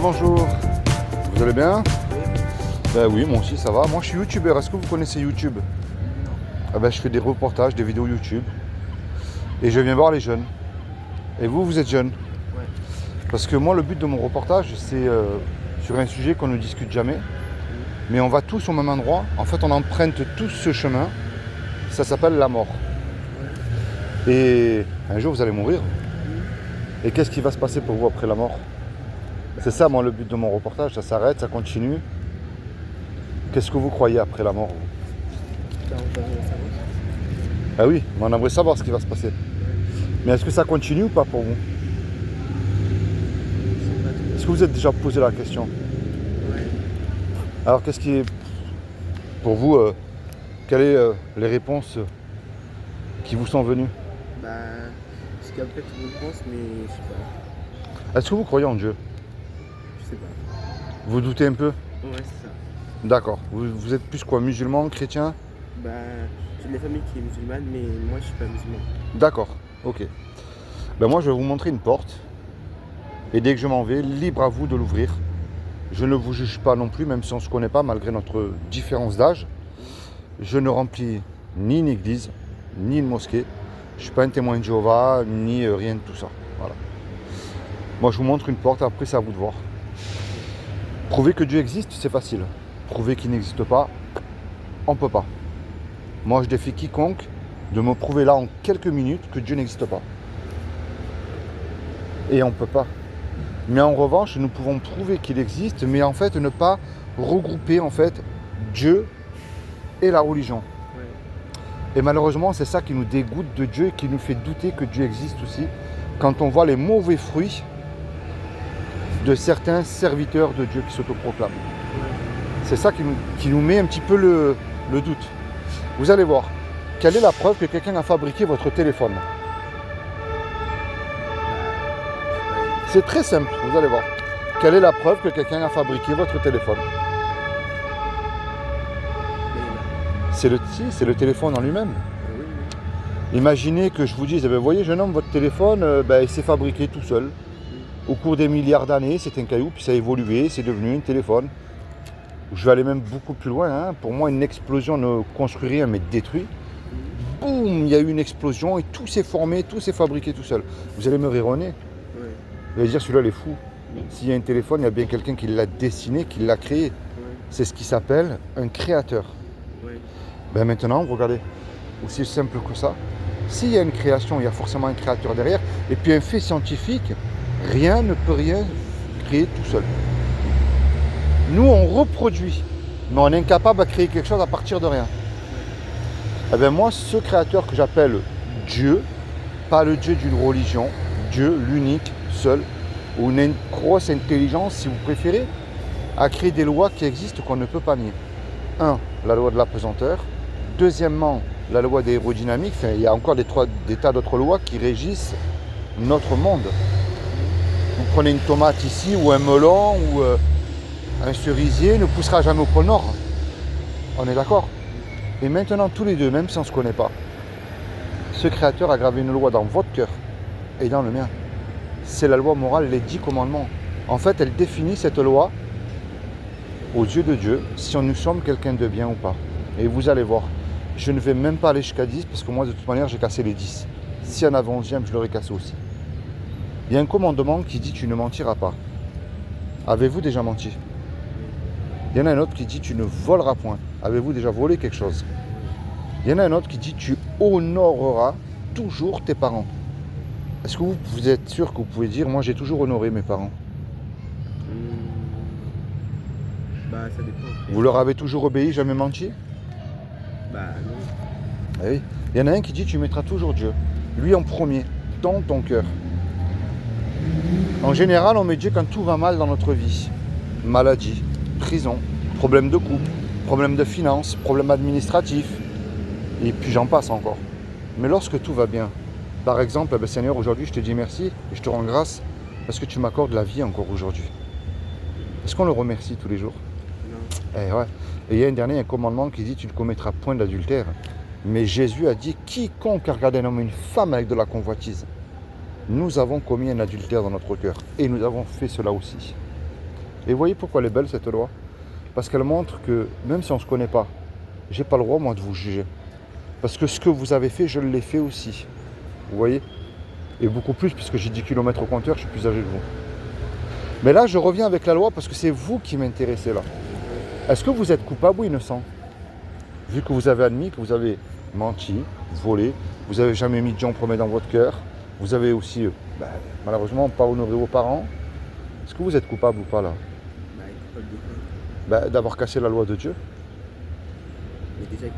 Bonjour, vous allez bien? Ben oui, moi aussi ça va. Moi je suis youtubeur, est-ce que vous connaissez YouTube? Ah ben, je fais des reportages, des vidéos YouTube et je viens voir les jeunes. Et vous, vous êtes jeunes? Ouais. Parce que moi le but de mon reportage c'est sur un sujet qu'on ne discute jamais, mais on va tous au même endroit. En fait on emprunte tous ce chemin, ça s'appelle la mort. Et un jour vous allez mourir. Et qu'est-ce qui va se passer pour vous après la mort? C'est ça moi le but de mon reportage, ça s'arrête, ça continue. Qu'est-ce que vous croyez après la mort? On va savoir. Ah oui, mais on aimerait savoir ce qui va se passer. Mais est-ce que ça continue ou pas pour vous? Est-ce que vous êtes déjà posé la question? Ouais. Alors qu'est-ce qui est pour vous, quelles sont les réponses qui vous sont venues? Bah, ce qu'après tout le monde pense, mais je sais pas. Est-ce que vous croyez en Dieu? Je sais pas. Vous doutez un peu? Ouais, c'est ça. D'accord. Vous êtes plus quoi, musulman, chrétien? Bah, j'ai une famille qui est musulmane, mais moi je suis pas musulman. D'accord, ok. Ben moi je vais vous montrer une porte. Et dès que je m'en vais, libre à vous de l'ouvrir. Je ne vous juge pas non plus, même si on ne se connaît pas, malgré notre différence d'âge. Je ne remplis ni une église, ni une mosquée. Je ne suis pas un témoin de Jéhovah, ni rien de tout ça. Voilà. Moi, je vous montre une porte, après, c'est à vous de voir. Prouver que Dieu existe, c'est facile. Prouver qu'il n'existe pas, on ne peut pas. Moi, je défie quiconque de me prouver là en quelques minutes que Dieu n'existe pas. Et on ne peut pas. Mais en revanche, nous pouvons prouver qu'il existe, mais en fait, ne pas regrouper en fait Dieu et la religion. Ouais. Et malheureusement, c'est ça qui nous dégoûte de Dieu et qui nous fait douter que Dieu existe aussi, quand on voit les mauvais fruits de certains serviteurs de Dieu qui s'autoproclament. C'est ça qui nous met un petit peu le doute. Vous allez voir, quelle est la preuve que quelqu'un a fabriqué votre téléphone? C'est très simple, vous allez voir. Quelle est la preuve que quelqu'un a fabriqué votre téléphone? C'est le téléphone en lui-même. Oui. Imaginez que je vous dise, vous voyez jeune homme, votre téléphone, il s'est fabriqué tout seul. Au cours des milliards d'années, c'est un caillou, puis ça a évolué, c'est devenu un téléphone. Je vais aller même beaucoup plus loin. Hein. Pour moi, une explosion ne construit rien, mais détruit. Boum, il y a eu une explosion et tout s'est formé, tout s'est fabriqué tout seul. Vous allez me rire au nez. Ouais. Vous allez dire, celui-là, il est fou. S'il y a un téléphone, il y a bien quelqu'un qui l'a dessiné, qui l'a créé. Ouais. C'est ce qui s'appelle un créateur. Ouais. Ben maintenant, regardez, aussi simple que ça. S'il y a une création, il y a forcément un créateur derrière. Et puis un fait scientifique, rien ne peut rien créer tout seul. Nous, on reproduit, mais on est incapable de créer quelque chose à partir de rien. Eh bien moi, ce créateur que j'appelle Dieu, pas le Dieu d'une religion, Dieu, l'unique, seul, ou une grosse intelligence, si vous préférez, a créé des lois qui existent qu'on ne peut pas nier. 1. La loi de la pesanteur. Deuxièmement, la loi de l'aérodynamique. Enfin, il y a encore des tas d'autres lois qui régissent notre monde. Vous prenez une tomate ici, ou un melon, ou un cerisier, ne poussera jamais au pôle Nord. On est d'accord? Et maintenant, tous les deux, même si on ne se connaît pas, ce créateur a gravé une loi dans votre cœur et dans le mien. C'est la loi morale, les 10 commandements. En fait, elle définit cette loi aux yeux de Dieu, si nous sommes quelqu'un de bien ou pas. Et vous allez voir, je ne vais même pas aller jusqu'à 10, parce que moi, de toute manière, j'ai cassé les 10. Si en avait 11e, je l'aurais cassé aussi. Il y a un commandement qui dit « tu ne mentiras pas ». Avez-vous déjà menti? Il y en a un autre qui dit « tu ne voleras point ». Avez-vous déjà volé quelque chose? Il y en a un autre qui dit « tu honoreras toujours tes parents ». Est-ce que vous êtes sûr que vous pouvez dire « moi, j'ai toujours honoré mes parents ». Bah, ça dépend. Vous leur avez toujours obéi, jamais menti? Bah, non. Ah oui. Il y en a un qui dit tu mettras toujours Dieu, lui en premier, dans ton cœur. En général, on met Dieu quand tout va mal dans notre vie. Maladie, prison, problème de couple, problème de finances, problème administratif, et puis j'en passe encore. Mais lorsque tout va bien, par exemple, Seigneur, aujourd'hui je te dis merci et je te rends grâce parce que tu m'accordes la vie encore aujourd'hui. Est-ce qu'on le remercie tous les jours? Non. Eh ouais. Et il y a un dernier commandement qui dit tu ne commettras point d'adultère. Mais Jésus a dit quiconque a regardé un homme et une femme avec de la convoitise, nous avons commis un adultère dans notre cœur. Et nous avons fait cela aussi. Et vous voyez pourquoi elle est belle cette loi? Parce qu'elle montre que même si on ne se connaît pas, j'ai pas le droit moi de vous juger. Parce que ce que vous avez fait, je l'ai fait aussi. Vous voyez? Et beaucoup plus, puisque j'ai 10 km au compteur, je suis plus âgé que vous. Mais là, je reviens avec la loi parce que c'est vous qui m'intéressez là. Est-ce que vous êtes coupable ou innocent? Vu que vous avez admis que vous avez menti, volé, vous n'avez jamais mis Dieu en premier dans votre cœur, vous avez aussi, malheureusement, pas honoré vos parents. Est-ce que vous êtes coupable ou pas là? Bah, coupable de quoi? D'avoir cassé la loi de Dieu. Mais déjà,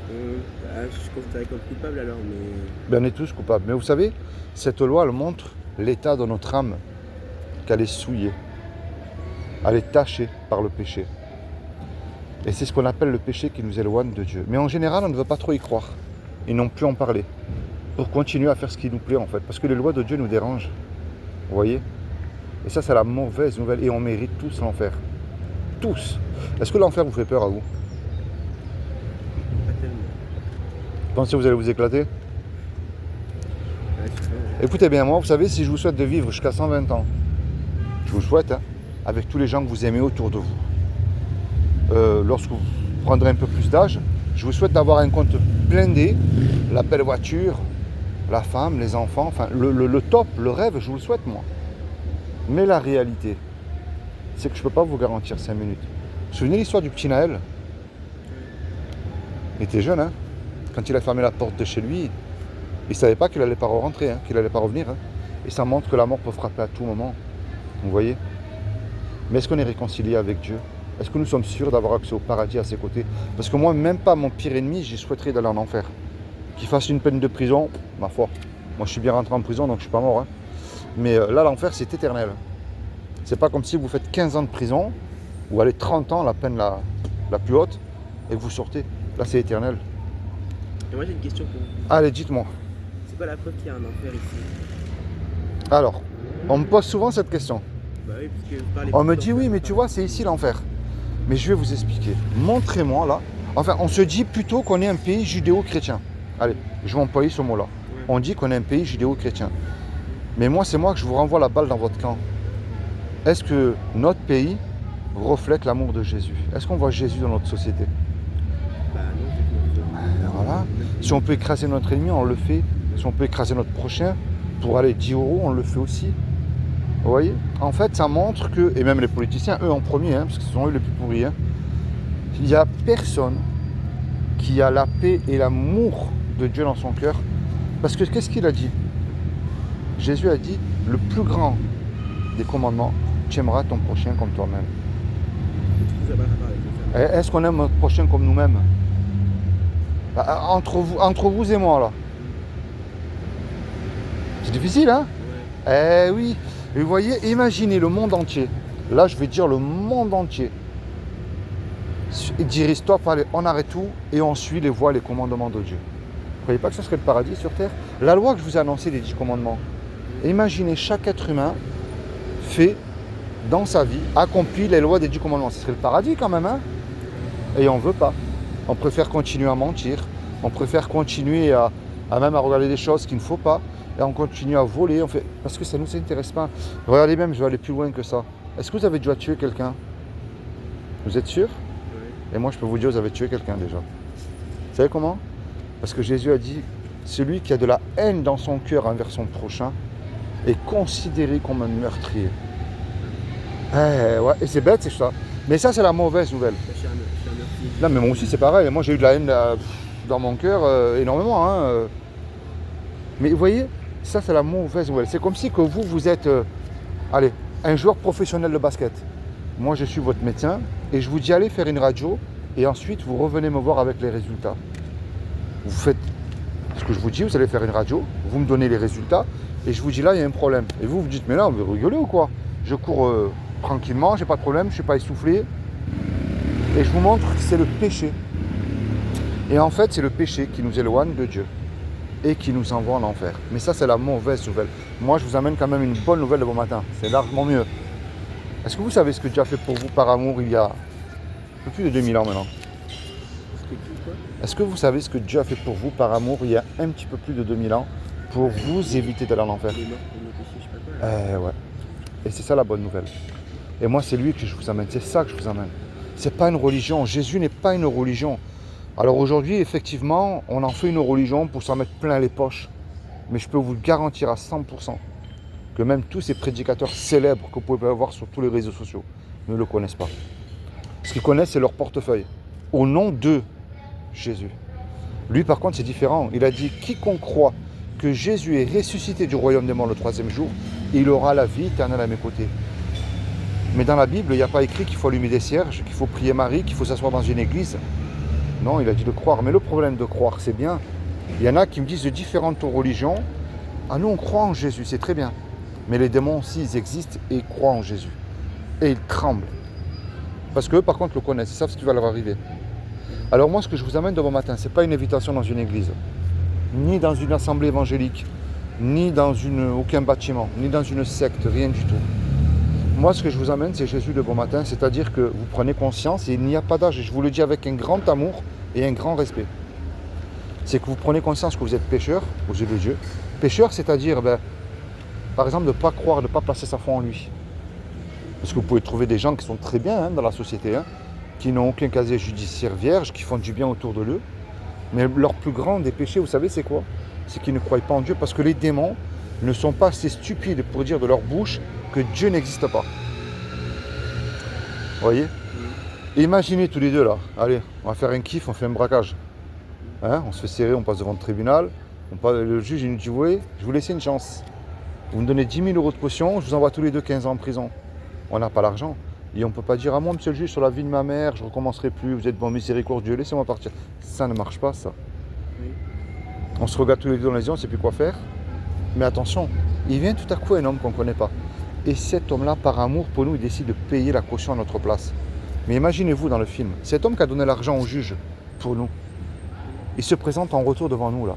je considérais comme coupable alors, mais... Ben, on est tous coupables. Mais vous savez, cette loi, elle montre l'état de notre âme, qu'elle est souillée, elle est tachée par le péché. Et c'est ce qu'on appelle le péché qui nous éloigne de Dieu. Mais en général, on ne veut pas trop y croire, et non plus en parler, pour continuer à faire ce qui nous plaît en fait, parce que les lois de Dieu nous dérangent. Vous voyez? Et ça, c'est la mauvaise nouvelle, et on mérite tous l'enfer. Tous. Est-ce que l'enfer vous fait peur à vous? Pas tellement. Pensez que vous allez vous éclater? Ouais, je sais pas. Écoutez bien, moi, vous savez, si je vous souhaite de vivre jusqu'à 120 ans, je vous le souhaite, hein, avec tous les gens que vous aimez autour de vous. Lorsque vous prendrez un peu plus d'âge, je vous souhaite d'avoir un compte blindé, la belle voiture, la femme, les enfants, enfin le top, le rêve, je vous le souhaite moi. Mais la réalité, c'est que je ne peux pas vous garantir 5 minutes. Vous vous souvenez l'histoire du petit Naël? Il était jeune, hein? Quand il a fermé la porte de chez lui, il ne savait pas qu'il n'allait pas rentrer, hein, qu'il n'allait pas revenir. Hein. Et ça montre que la mort peut frapper à tout moment. Vous voyez? Mais est-ce qu'on est réconcilié avec Dieu? Est-ce que nous sommes sûrs d'avoir accès au paradis à ses côtés? Parce que moi, même pas mon pire ennemi, j'y souhaiterais d'aller en enfer. Qu'il fasse une peine de prison, ma foi. Moi, je suis bien rentré en prison, donc je ne suis pas mort. Hein. Mais là, l'enfer, c'est éternel. C'est pas comme si vous faites 15 ans de prison, ou allez 30 ans, la peine la plus haute, et vous sortez. Là, c'est éternel. Et moi, j'ai une question pour vous. Allez, dites-moi. C'est quoi la preuve qu'il y a un enfer ici? Alors, on me pose souvent cette question. Bah oui, parce que vous parlez... On me dit, oui, mais tu vois, c'est ici l'enfer. Mais je vais vous expliquer. Montrez-moi, là. Enfin, on se dit plutôt qu'on est un pays judéo-chrétien. Allez, je vais employer ce mot-là. Ouais. On dit qu'on est un pays judéo-chrétien. Mais moi, c'est moi que je vous renvoie la balle dans votre camp. Est-ce que notre pays reflète l'amour de Jésus? Est-ce qu'on voit Jésus dans notre société? Bah non, Voilà. Si on peut écraser notre ennemi, on le fait. Si on peut écraser notre prochain, pour aller 10 €, on le fait aussi. Vous voyez? En fait, ça montre que, et même les politiciens, eux en premier, hein, parce que ce sont eux les plus pourris, hein, il n'y a personne qui a la paix et l'amour de Dieu dans son cœur. Parce que qu'est-ce qu'il a dit? Jésus a dit, le plus grand des commandements, tu aimeras ton prochain comme toi-même. Et du coup, ça n'a pas rapport avec l'enfer. Est-ce qu'on aime notre prochain comme nous-mêmes? Entre vous et moi, là. C'est difficile, hein? Ouais. Eh oui. Et vous voyez, imaginez le monde entier. Là, je vais dire le monde entier. Et dire stop, allez, on arrête tout et on suit les voies, les commandements de Dieu. Vous ne croyez pas que ce serait le paradis sur terre? La loi que je vous ai annoncée, les 10 commandements. Imaginez chaque être humain fait dans sa vie, accomplit les lois des 10 commandements. Ce serait le paradis quand même, hein? Et on ne veut pas. On préfère continuer à mentir. On préfère continuer à même à regarder des choses qu'il ne faut pas. Et on continue à voler, parce que ça ne nous intéresse pas. Regardez même, je vais aller plus loin que ça. Est-ce que vous avez déjà tué quelqu'un? Vous êtes sûr? Ouais. Et moi, je peux vous dire, vous avez tué quelqu'un déjà. Vous savez comment? Parce que Jésus a dit, celui qui a de la haine dans son cœur envers son prochain est considéré comme un meurtrier. Ouais, et c'est bête, c'est ça. Mais ça, c'est la mauvaise nouvelle. Je suis un meurtrier. Non, mais moi aussi, c'est pareil. Moi, j'ai eu de la haine dans mon cœur énormément. Hein. Mais vous voyez, ça, c'est la mauvaise nouvelle. C'est comme si que vous êtes, allez, un joueur professionnel de basket. Moi, je suis votre médecin et je vous dis, allez faire une radio et ensuite, vous revenez me voir avec les résultats. Vous faites ce que je vous dis, vous allez faire une radio, vous me donnez les résultats et je vous dis, là, il y a un problème. Et vous dites, mais là, on veut rigoler ou quoi? Je cours tranquillement, j'ai pas de problème, je ne suis pas essoufflé. Et je vous montre que c'est le péché. Et en fait, c'est le péché qui nous éloigne de Dieu et qui nous envoie en enfer. Mais ça, c'est la mauvaise nouvelle. Moi, je vous amène quand même une bonne nouvelle de bon matin. C'est largement mieux. Est-ce que vous savez ce que Dieu a fait pour vous par amour il y a un peu plus de 2000 ans maintenant? Est-ce que vous savez ce que Dieu a fait pour vous par amour il y a un petit peu plus de 2000 ans pour vous éviter d'aller en enfer? Il est mort pour nos péchés, je sais pas quoi. Ouais. Et c'est ça la bonne nouvelle. Et moi, c'est lui que je vous amène, c'est ça que je vous amène. C'est pas une religion, Jésus n'est pas une religion. Alors aujourd'hui, effectivement, on en fait une religion pour s'en mettre plein les poches. Mais je peux vous le garantir à 100% que même tous ces prédicateurs célèbres que vous pouvez avoir sur tous les réseaux sociaux ne le connaissent pas. Ce qu'ils connaissent, c'est leur portefeuille. Au nom de Jésus. Lui, par contre, c'est différent. Il a dit, quiconque croit que Jésus est ressuscité du royaume des morts le 3e jour, il aura la vie éternelle à mes côtés. Mais dans la Bible, il n'y a pas écrit qu'il faut allumer des cierges, qu'il faut prier Marie, qu'il faut s'asseoir dans une église. Non, il a dit de croire. Mais le problème de croire, c'est bien. Il y en a qui me disent de différentes religions, ah nous on croit en Jésus, c'est très bien. Mais les démons aussi, ils existent et ils croient en Jésus. Et ils tremblent. Parce qu'eux, par contre, le connaissent, ils savent ce qui va leur arriver. Alors moi, ce que je vous amène demain matin, ce n'est pas une invitation dans une église, ni dans une assemblée évangélique, ni dans aucun bâtiment, ni dans une secte, rien du tout. Moi, ce que je vous amène, c'est Jésus de bon matin, c'est-à-dire que vous prenez conscience, et il n'y a pas d'âge, et je vous le dis avec un grand amour et un grand respect. C'est que vous prenez conscience que vous êtes pécheur aux yeux de Dieu. Pécheur, c'est-à-dire, par exemple, de ne pas croire, de ne pas placer sa foi en lui. Parce que vous pouvez trouver des gens qui sont très bien dans la société, qui n'ont aucun casier judiciaire vierge, qui font du bien autour de eux. Mais leur plus grand des péchés, vous savez, c'est quoi? C'est qu'ils ne croient pas en Dieu, parce que les démons ne sont pas assez stupides pour dire de leur bouche que Dieu n'existe pas. Vous voyez? Imaginez tous les deux là, allez, on va faire un kiff, on fait un braquage. On se fait serrer, on passe devant le tribunal, le juge il nous dit, oui, je vous laisse une chance. Vous me donnez 10 000 € de caution, je vous envoie tous les deux 15 ans en prison. On n'a pas l'argent. Et on ne peut pas dire, ah moi monsieur le juge, sur la vie de ma mère, je ne recommencerai plus, vous êtes bon miséricordieux, laissez-moi partir. Ça ne marche pas ça. Oui. On se regarde tous les deux dans les yeux, on ne sait plus quoi faire. Mais attention, il vient tout à coup un homme qu'on ne connaît pas. Et cet homme-là, par amour pour nous, il décide de payer la caution à notre place. Mais imaginez-vous dans le film, cet homme qui a donné l'argent au juge pour nous, il se présente en retour devant nous là.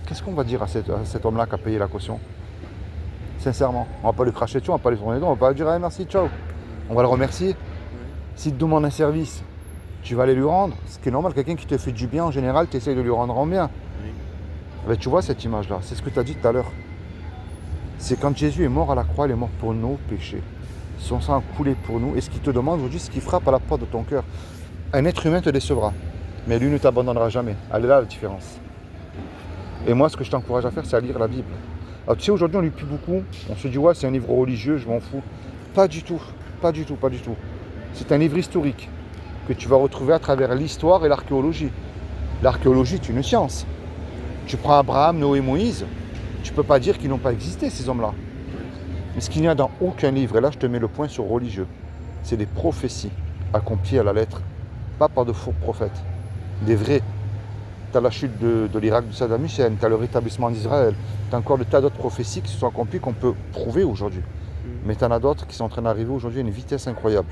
Qu'est-ce qu'on va dire à cet homme-là qui a payé la caution? Sincèrement, on ne va pas lui cracher dessus, on ne va pas lui tourner le dos, on ne va pas lui dire ah, merci, ciao. On va le remercier. S'il te demande un service, tu vas aller lui rendre. Ce qui est normal, quelqu'un qui te fait du bien, en général, tu essayes de lui rendre en bien. Ben, tu vois cette image-là, c'est ce que tu as dit tout à l'heure. C'est quand Jésus est mort à la croix, il est mort pour nos péchés. Son sang a coulé pour nous. Et ce qu'il te demande aujourd'hui, c'est qu'il frappe à la porte de ton cœur. Un être humain te décevra, mais lui ne t'abandonnera jamais. Elle est là la différence. Et moi, ce que je t'encourage à faire, c'est à lire la Bible. Alors tu sais, aujourd'hui, on lit plus beaucoup. On se dit, ouais, c'est un livre religieux, je m'en fous. Pas du tout, pas du tout, pas du tout. C'est un livre historique que tu vas retrouver à travers l'histoire et l'archéologie. L'archéologie, c'est une science. Tu prends Abraham, Noé, Moïse, tu ne peux pas dire qu'ils n'ont pas existé, ces hommes-là. Mais ce qu'il n'y a dans aucun livre, et là je te mets le point sur religieux, c'est des prophéties accomplies à la lettre, pas par de faux prophètes, des vrais. Tu as la chute de l'Irak de Saddam Hussein, tu as le rétablissement d'Israël, tu as encore des tas d'autres prophéties qui se sont accomplies qu'on peut prouver aujourd'hui. Mais tu en as d'autres qui sont en train d'arriver aujourd'hui à une vitesse incroyable.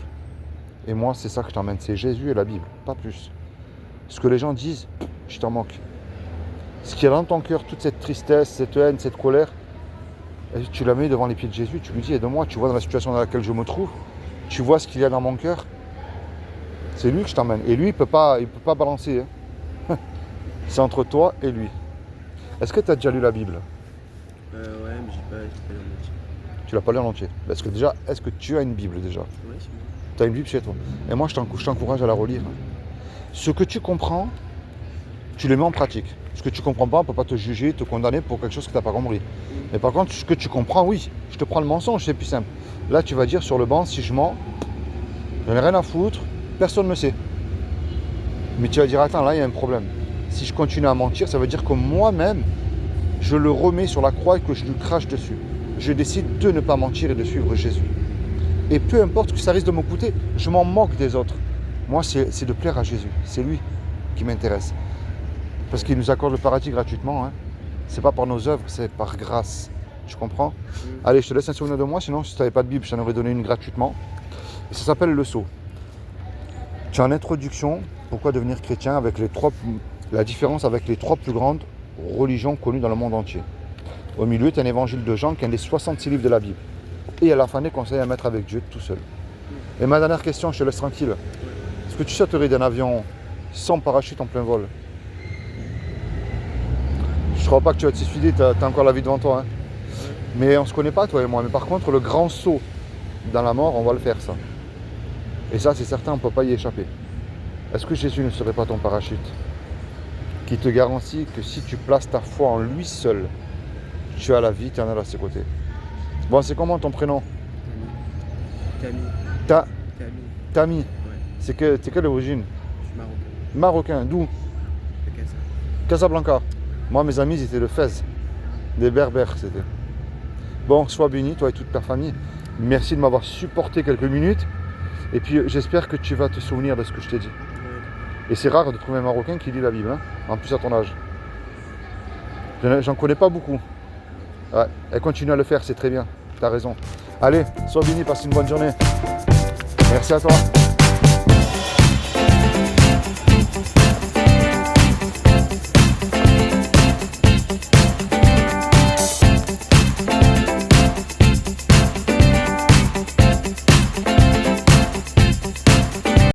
Et moi, c'est ça que je t'emmène, c'est Jésus et la Bible, pas plus. Ce que les gens disent, je t'en manque. Ce qui est dans ton cœur, toute cette tristesse, cette haine, cette colère, tu la mets devant les pieds de Jésus, tu lui dis, aide-moi, tu vois dans la situation dans laquelle je me trouve, tu vois ce qu'il y a dans mon cœur. C'est lui que je t'emmène. Et lui, il ne peut pas balancer. C'est entre toi et lui. Est-ce que tu as déjà lu la Bible? Ouais, mais j'ai pas lu en entier. Tu l'as pas lu en entier. Est-ce que tu as une Bible déjà? Ouais, c'est bon. Tu as une Bible chez toi. Et moi, je t'encourage à la relire. Ce que tu comprends, tu le mets en pratique. Ce que tu ne comprends pas, on ne peut pas te juger, te condamner pour quelque chose que tu n'as pas compris. Mais par contre, ce que tu comprends, oui, je te prends le mensonge, c'est plus simple. Là, tu vas dire sur le banc, si je mens, j'en ai rien à foutre, personne ne me sait. Mais tu vas dire, attends, là, il y a un problème. Si je continue à mentir, ça veut dire que moi-même, je le remets sur la croix et que je lui crache dessus. Je décide de ne pas mentir et de suivre Jésus. Et peu importe ce que ça risque de me coûter, je m'en moque des autres. Moi, c'est de plaire à Jésus. C'est lui qui m'intéresse. Parce qu'il nous accorde le paradis gratuitement. C'est pas par nos œuvres, c'est par grâce. Tu comprends? Allez, je te laisse un souvenir de moi, sinon si tu n'avais pas de Bible, je t'en aurais donné une gratuitement. Et ça s'appelle le sceau. Tu as en introduction, pourquoi devenir chrétien, avec la différence avec les 3 plus grandes religions connues dans le monde entier. Au milieu, tu as un évangile de Jean qui est un des 66 livres de la Bible. Et à la fin des conseils à mettre avec Dieu tout seul. Et ma dernière question, je te laisse tranquille. Est-ce que tu sauterais d'un avion sans parachute en plein vol? Je ne crois pas que tu vas te suicider, tu as encore la vie devant toi. Mais on ne se connaît pas, toi et moi. Mais par contre, le grand saut dans la mort, on va le faire ça. Et ça, c'est certain, on ne peut pas y échapper. Est-ce que Jésus ne serait pas ton parachute qui te garantit que si tu places ta foi en lui seul, tu as la vie éternelle à ses côtés. Bon, c'est comment ton prénom? Camille. Tami. Camille. Ouais. C'est quelle origine? Je suis marocain. Marocain, d'où? De Casa. Casablanca. Moi, mes amis, ils étaient de Fès. Des Berbères, c'était. Bon, sois béni, toi et toute ta famille. Merci de m'avoir supporté quelques minutes. Et puis, j'espère que tu vas te souvenir de ce que je t'ai dit. Ouais. Et c'est rare de trouver un Marocain qui lit la Bible, hein, en plus à ton âge. J'en connais pas beaucoup. Ouais, et continue à le faire, c'est très bien. T'as raison. Allez, sois béni, passe une bonne journée. Merci à toi.